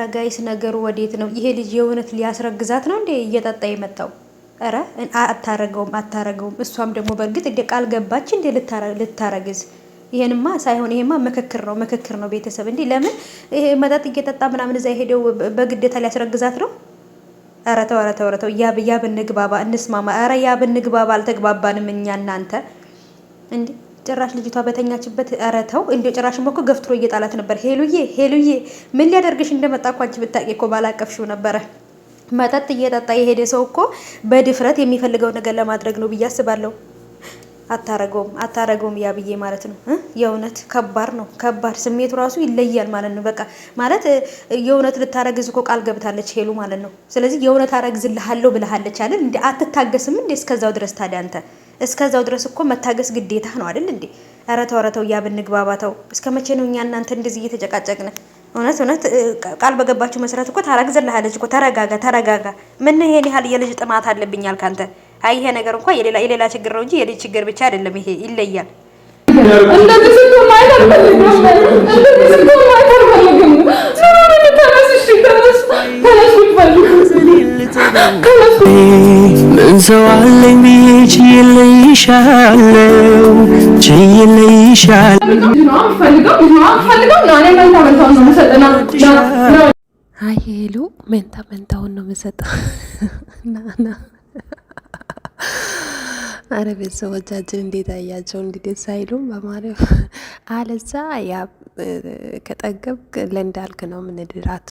ረጋይስ ነገሩ ወዴት ነው? ይሄ ልጅ የእውነት ሊያስረግዛት ነው እንዴ እየጠጣ የመጣው? ኧረ አታረገውም። እሷም ደግሞ በእርግጥ እንደ ቃል ገባች እንዴ ልታረግዝ። ይሄንማ ሳይሆን ይሄማ ምክክር ነው ቤተሰብ እንዴ። ለምን ይሄ መጠጥ እየጠጣ ምናምን እዛ ሄደው በግዴታ ሊያስረግዛት ነው? ኧረ ተው ያ ብንግባባ እንስማማ። ኧረ ያ ብንግባባ አልተግባባንም እኛ እናንተ እንዴ። ጭራሽ ልጅቷ በተኛችበት ኧረ ተው እንዴ። ጭራሽ እኮ ገፍትሮ እየጣላት ነበር። ሄሉዬ ምን ሊያደርግሽ እንደመጣ እኮ አንቺ ብታውቂ እኮ ባላቀፍሽው ነበረ። መጠጥ እየጠጣ የሄደ ሰው እኮ በድፍረት የሚፈልገው ነገር ለማድረግ ነው ብዬ አስባለሁ። አታረገውም ያ ብዬ ማለት ነው። የእውነት ከባድ ነው። ስሜቱ ራሱ ይለያል ማለት ነው። በቃ ማለት የእውነት ልታረግዝ እኮ ቃል ገብታለች ሄሉ ማለት ነው። ስለዚህ የእውነት አረግዝልሃለሁ ብለሃለች አይደል እንዴ? አትታገስም እንዴ እስከዛው ድረስ? ታዲያ አንተ እስከዛው ድረስ እኮ መታገስ ግዴታ ነው አይደል እንዴ? ኧረ ተው ያ ብንግባባተው። እስከ መቼ ነው እኛ እናንተ እንደዚህ እየተጨቃጨቅን? እውነት ቃል በገባችሁ መሰረት እኮ ታረግዝልሃለች እኮ። ተረጋጋ። ምን ይሄን ያህል የልጅ ጥማት አለብኝ አልክ አንተ? አይ ይሄ ነገር እንኳን የሌላ ችግር ነው እንጂ የልጅ ችግር ብቻ አይደለም። ይሄ ይለያል። ምን ሰው አለኝ ብዬሽ ይለይሻለው አይ ሄሉ መንታውን ነው የምሰጠው። አረ ቤተሰቦቻችን እንዴት አያቸው? እንዴት ሳይሉም በማርያም አለዛ ያ ከጠገብክ ለእንዳልክ ነው ምንድራት